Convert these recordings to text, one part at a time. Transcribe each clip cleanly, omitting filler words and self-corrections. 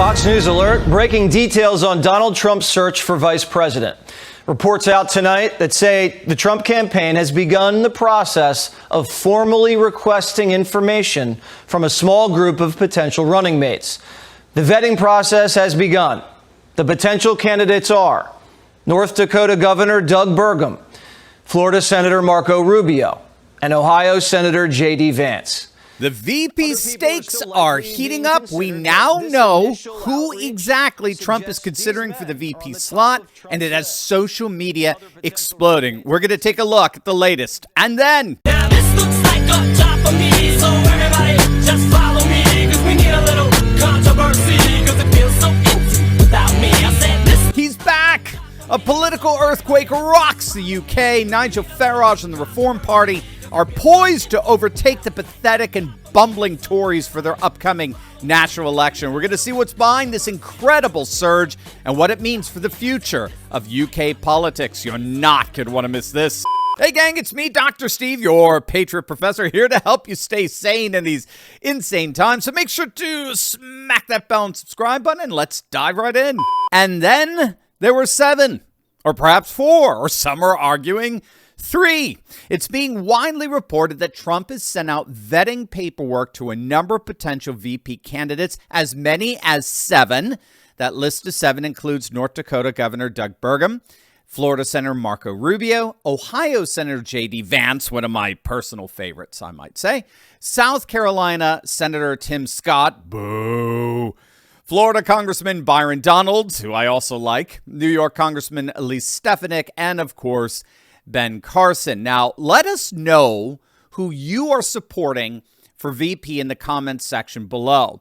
Fox News alert, breaking details on Donald Trump's search for vice president. Reports out tonight that say the Trump campaign has begun the process of formally requesting information from a small group of potential running mates. The vetting process has begun. The potential candidates are North Dakota Governor Doug Burgum, Florida Senator Marco Rubio, and Ohio Senator J.D. Vance. The VP stakes are heating up. We now know who exactly Trump is considering for the VP slot, and it has social media exploding. We're going to take a look at the latest. And then... Now this looks like a job for me, so everybody just follow me, because we need a little controversy, because it feels so empty without me. I said this... He's back! A political earthquake rocks the UK. Nigel Farage and the Reform Party are poised to overtake the pathetic and bumbling Tories for their upcoming national election. We're going to see what's behind this incredible surge and what it means for the future of UK politics. You're not going to want to miss this. Hey gang, it's me, Dr. Steve, your Patriot Professor, here to help you stay sane in these insane times. So make sure to smack that bell and subscribe button, and let's dive right in. And then there were 7, or perhaps 4, or some are arguing 3. It's being widely reported that Trump has sent out vetting paperwork to a number of potential VP candidates, as many as 7. That list of 7 includes North Dakota Governor Doug Burgum, Florida Senator Marco Rubio, Ohio Senator J.D. Vance, one of my personal favorites, I might say, South Carolina Senator Tim Scott, boo, Florida Congressman Byron Donalds, who I also like, New York Congressman Elise Stefanik, and of course, Ben Carson. Now, let us know who you are supporting for VP in the comments section below.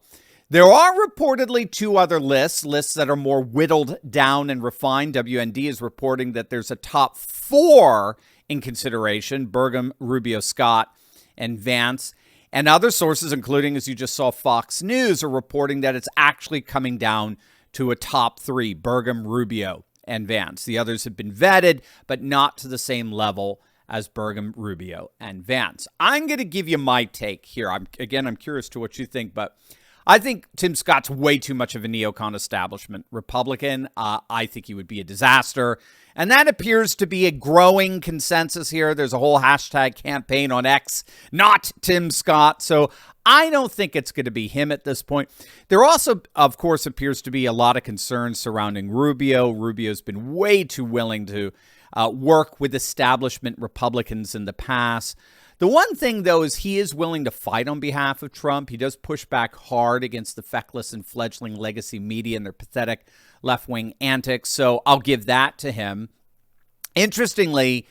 There are reportedly 2 other lists that are more whittled down and refined. WND is reporting that there's a top 4 in consideration: Burgum, Rubio, Scott, and Vance. And other sources, including, as you just saw, Fox News, are reporting that it's actually coming down to a top 3, Burgum, Rubio, and Vance. The others have been vetted, but not to the same level as Burgum, Rubio, and Vance. I'm going to give you my take here. I'm curious to what you think, but I think Tim Scott's way too much of a neocon establishment Republican. I think he would be a disaster. And that appears to be a growing consensus here. There's a whole hashtag campaign on X, not Tim Scott. So I don't think it's going to be him at this point. There also, of course, appears to be a lot of concerns surrounding Rubio. Rubio's been way too willing to work with establishment Republicans in the past. The one thing, though, is he is willing to fight on behalf of Trump. He does push back hard against the feckless and fledgling legacy media and their pathetic left-wing antics. So I'll give that to him. Interestingly,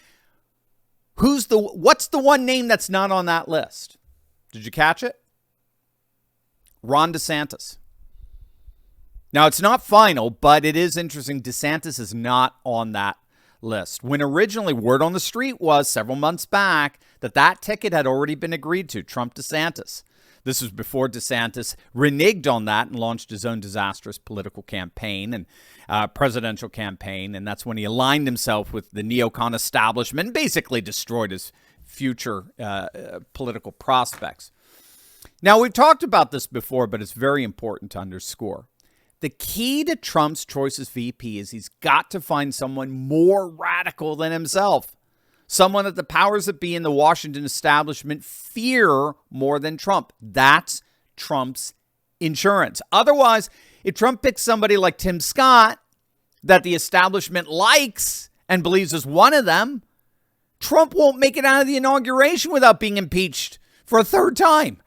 what's the one name that's not on that list? Did you catch it? Ron DeSantis. Now, it's not final, but it is interesting. DeSantis is not on that list. When originally word on the street was several months back that ticket had already been agreed to, Trump DeSantis. This was before DeSantis reneged on that and launched his own disastrous political campaign and presidential campaign. And that's when he aligned himself with the neocon establishment and basically destroyed his future political prospects. Now, we've talked about this before, but it's very important to underscore. The key to Trump's choice as VP is he's got to find someone more radical than himself. Someone that the powers that be in the Washington establishment fear more than Trump. That's Trump's insurance. Otherwise, if Trump picks somebody like Tim Scott that the establishment likes and believes is one of them, Trump won't make it out of the inauguration without being impeached for a 3rd time.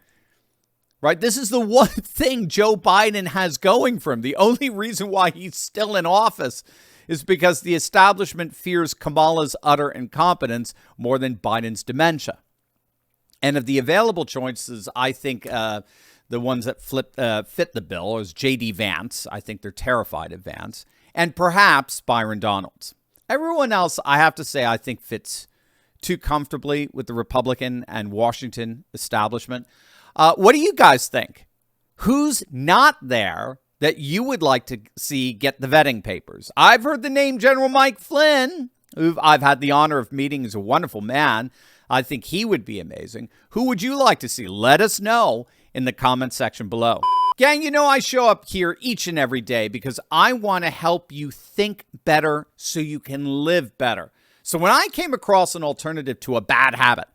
Right? This is the one thing Joe Biden has going for him. The only reason why he's still in office is because the establishment fears Kamala's utter incompetence more than Biden's dementia. And of the available choices, I think the ones that fit the bill is J.D. Vance. I think they're terrified of Vance. And perhaps Byron Donalds. Everyone else, I have to say, I think fits too comfortably with the Republican and Washington establishment. What do you guys think? Who's not there that you would like to see get the vetting papers? I've heard the name General Mike Flynn, who I've had the honor of meeting. He's a wonderful man. I think he would be amazing. Who would you like to see? Let us know in the comment section below. Gang, you know I show up here each and every day because I want to help you think better so you can live better. So when I came across an alternative to a bad habit,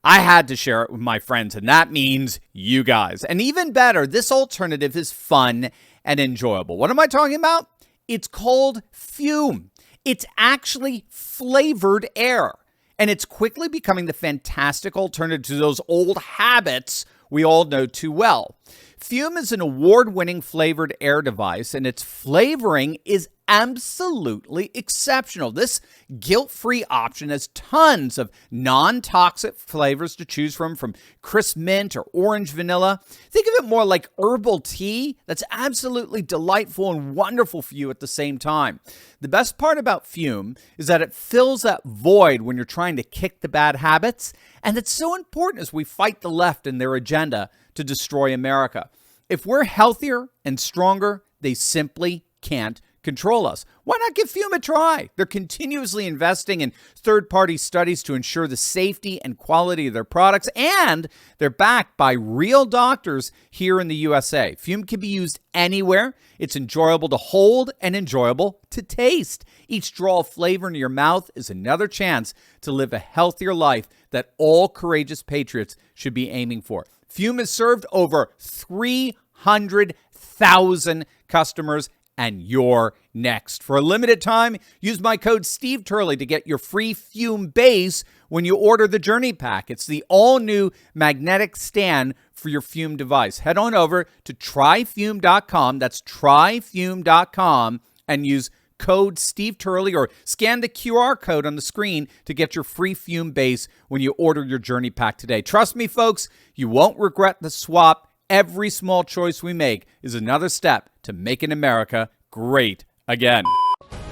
I had to share it with my friends, and that means you guys. And even better, this alternative is fun and enjoyable. What am I talking about? It's called Fume. It's actually flavored air, and it's quickly becoming the fantastic alternative to those old habits we all know too well. Fume is an award-winning flavored air device, and its flavoring is absolutely exceptional. This guilt-free option has tons of non-toxic flavors to choose from crisp mint or orange vanilla. Think of it more like herbal tea that's absolutely delightful and wonderful for you at the same time. The best part about Fume is that it fills that void when you're trying to kick the bad habits, and it's so important as we fight the left and their agenda to destroy America. If we're healthier and stronger, they simply can't control us. Why not give Fume a try? They're continuously investing in third-party studies to ensure the safety and quality of their products, and they're backed by real doctors here in the USA. Fume can be used anywhere. It's enjoyable to hold and enjoyable to taste. Each draw of flavor into your mouth is another chance to live a healthier life that all courageous patriots should be aiming for. Fume has served over 300,000 customers, and you're next. For a limited time, use my code Steve Turley to get your free Fume base when you order the Journey Pack. It's the all-new magnetic stand for your Fume device. Head on over to tryfume.com. That's tryfume.com, and use code Steve Turley or scan the QR code on the screen to get your free Fume base when you order your Journey Pack today. Trust me, folks, you won't regret the swap. Every small choice we make is another step to making America great again.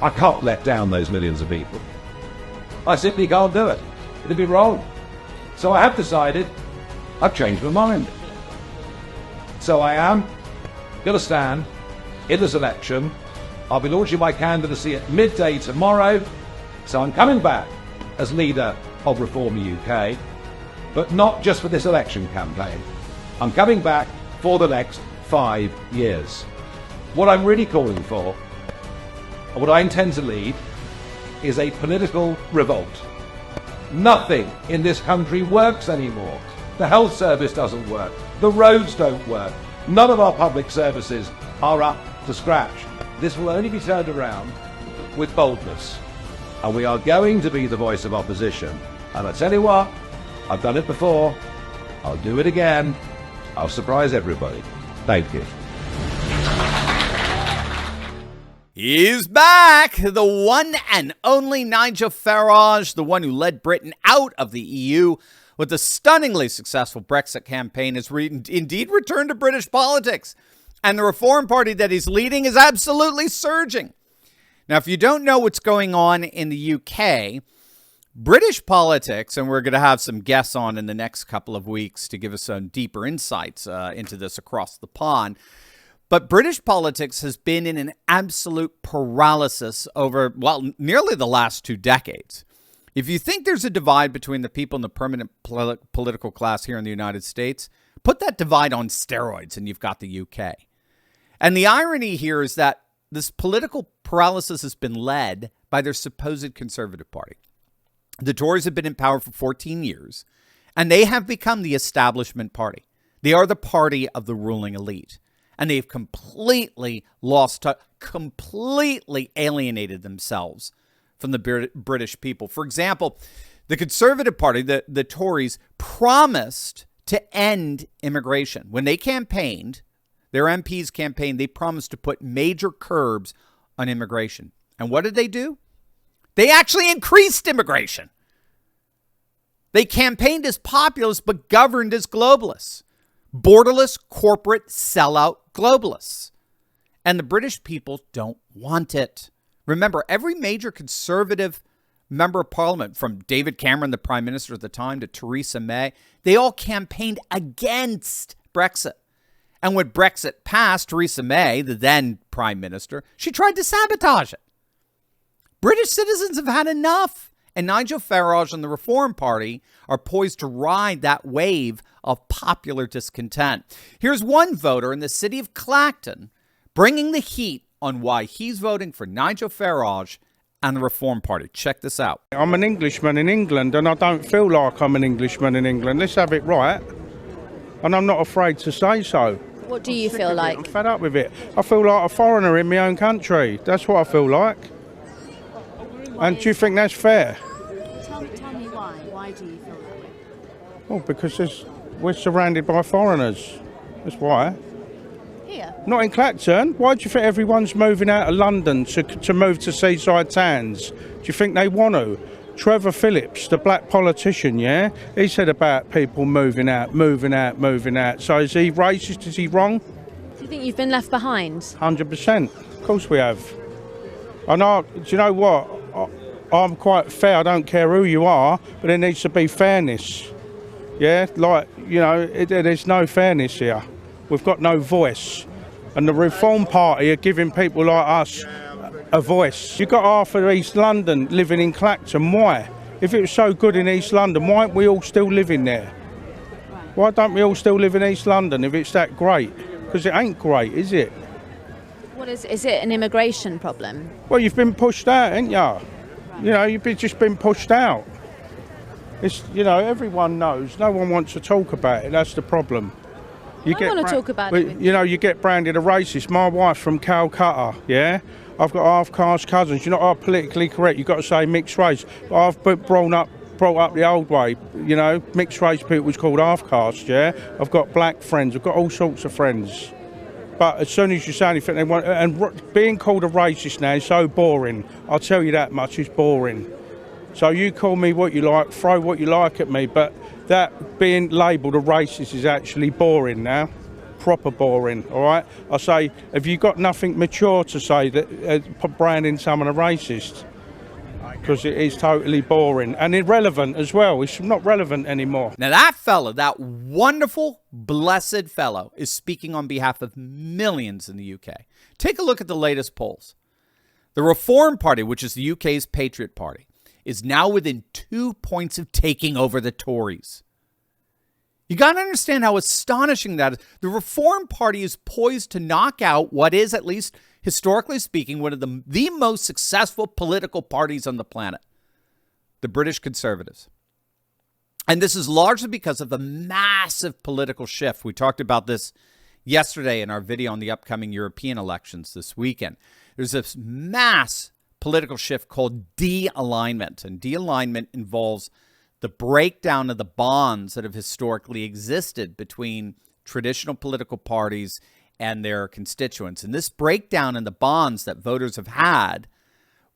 I can't let down those millions of people. I simply can't do it. It'd be wrong. So I have decided I've changed my mind. So I am going to stand in this election. I'll be launching my candidacy at midday tomorrow. So I'm coming back as leader of Reform UK, but not just for this election campaign. I'm coming back for the next 5 years. What I'm really calling for, and what I intend to lead, is a political revolt. Nothing in this country works anymore. The health service doesn't work. The roads don't work. None of our public services are up to scratch. This will only be turned around with boldness. And we are going to be the voice of opposition. And I tell you what, I've done it before. I'll do it again. I'll surprise everybody. Thank you. He's back. The one and only Nigel Farage, the one who led Britain out of the EU with a stunningly successful Brexit campaign, has indeed returned to British politics. And the Reform Party that he's leading is absolutely surging. Now, if you don't know what's going on in the UK, British politics, and we're going to have some guests on in the next couple of weeks to give us some deeper insights into this across the pond. But British politics has been in an absolute paralysis over, well, nearly the last 2 decades. If you think there's a divide between the people and the permanent political class here in the United States, put that divide on steroids and you've got the UK. And the irony here is that this political paralysis has been led by their supposed Conservative Party. The Tories have been in power for 14 years, and they have become the establishment party. They are the party of the ruling elite, and they've completely completely alienated themselves from the British people. For example, the Conservative Party, the Tories, promised to end immigration. When they campaigned, their MPs campaigned, they promised to put major curbs on immigration. And what did they do? They actually increased immigration. They campaigned as populists, but governed as globalists. Borderless, corporate, sellout globalists. And the British people don't want it. Remember, every major conservative member of parliament, from David Cameron, the prime minister at the time, to Theresa May, they all campaigned against Brexit. And when Brexit passed, Theresa May, the then prime minister, she tried to sabotage it. British citizens have had enough. And Nigel Farage and the Reform Party are poised to ride that wave of popular discontent. Here's one voter in the city of Clacton bringing the heat on why he's voting for Nigel Farage and the Reform Party. Check this out. I'm an Englishman in England, and I don't feel like I'm an Englishman in England. Let's have it right. And I'm not afraid to say so. What do you feel like? I'm fed up with it. I feel like a foreigner in my own country. That's what I feel like. And do you think that's fair? Tell me why. Why do you feel that way? Well, because we're surrounded by foreigners. That's why. Here? Not in Clacton. Why do you think everyone's moving out of London to move to seaside towns? Do you think they want to? Trevor Phillips, the black politician, yeah? He said about people moving out. So is he racist? Is he wrong? Do you think you've been left behind? 100%. Of course we have. And do you know what? I'm quite fair. I don't care who you are, but there needs to be fairness. Yeah? Like, you know, there's no fairness here. We've got no voice. And the Reform Party are giving people like us a voice. You've got half of East London living in Clacton. Why? If it was so good in East London, why aren't we all still living there? Why don't we all still live in East London if it's that great? Because it ain't great, is it? What is it an immigration problem? Well, you've been pushed out, ain't you? You know, you've just been pushed out. It's, you know, everyone knows. No one wants to talk about it. That's the problem. I want to talk about it with you know, you get branded a racist. My wife's from Calcutta, yeah? I've got half-caste cousins. You're not politically correct. You've got to say mixed race. But I've brought up the old way, you know. Mixed race people was called half-caste, yeah? I've got black friends. I've got all sorts of friends. But as soon as you say anything, they want... And being called a racist now is so boring. I'll tell you that much, it's boring. So you call me what you like, throw what you like at me, but that being labelled a racist is actually boring now. Proper boring, all right? I say, have you got nothing mature to say that branding someone a racist? Because it is totally boring and irrelevant as well. It's not relevant anymore. Now that fellow, that wonderful, blessed fellow, is speaking on behalf of millions in the UK. Take a look at the latest polls. The Reform Party, which is the UK's Patriot Party, is now within 2 points of taking over the Tories. You got to understand how astonishing that is. The Reform Party is poised to knock out what is, at least historically speaking, one of the most successful political parties on the planet, the British Conservatives. And this is largely because of the massive political shift. We talked about this yesterday in our video on the upcoming European elections this weekend. There's this mass political shift called de-alignment, and de-alignment involves the breakdown of the bonds that have historically existed between traditional political parties and their constituents. And this breakdown in the bonds that voters have had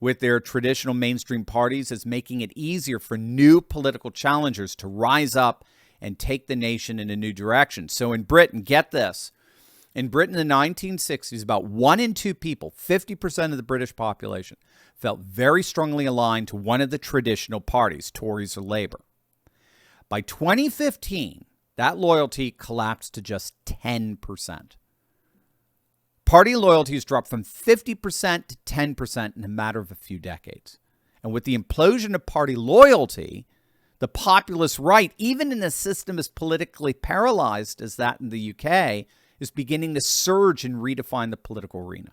with their traditional mainstream parties is making it easier for new political challengers to rise up and take the nation in a new direction. So in Britain, get this, in Britain in the 1960s, about 1 in 2 people, 50% of the British population, felt very strongly aligned to one of the traditional parties, Tories or Labour. By 2015, that loyalty collapsed to just 10%. Party loyalty has dropped from 50% to 10% in a matter of a few decades. And with the implosion of party loyalty, the populist right, even in a system as politically paralyzed as that in the UK, is beginning to surge and redefine the political arena.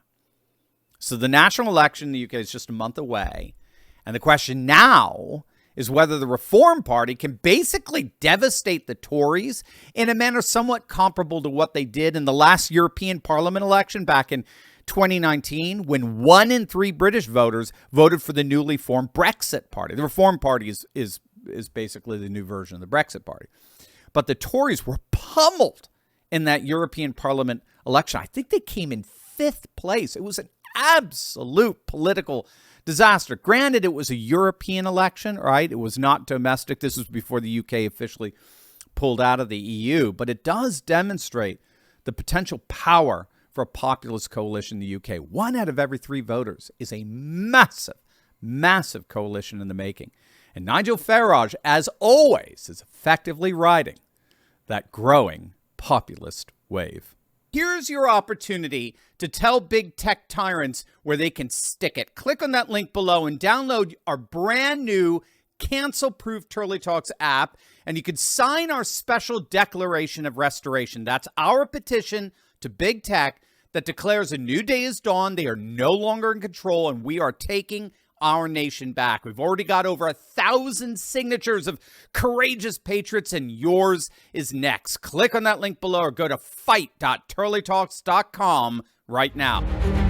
So the national election in the UK is just a month away. And the question now is whether the Reform Party can basically devastate the Tories in a manner somewhat comparable to what they did in the last European Parliament election back in 2019, when 1 in 3 British voters voted for the newly formed Brexit Party. The Reform Party is basically the new version of the Brexit Party. But the Tories were pummeled in that European Parliament election. I think they came in 5th place. It was an absolute political disaster. Granted, it was a European election, right? It was not domestic. This was before the UK officially pulled out of the EU. But it does demonstrate the potential power for a populist coalition in the UK. 1 out of every 3 voters is a massive, massive coalition in the making. And Nigel Farage, as always, is effectively riding that growing populist wave. Here's your opportunity to tell big tech tyrants where they can stick it. Click on that link below and download our brand new cancel Proof Turley Talks app, and you can sign our special declaration of restoration. That's our petition to big tech that declares a new day is dawned. They are no longer in control, and we are taking our nation back. We've already got over 1,000 signatures of courageous patriots, and yours is next. Click on that link below or go to fight.turleytalks.com right now.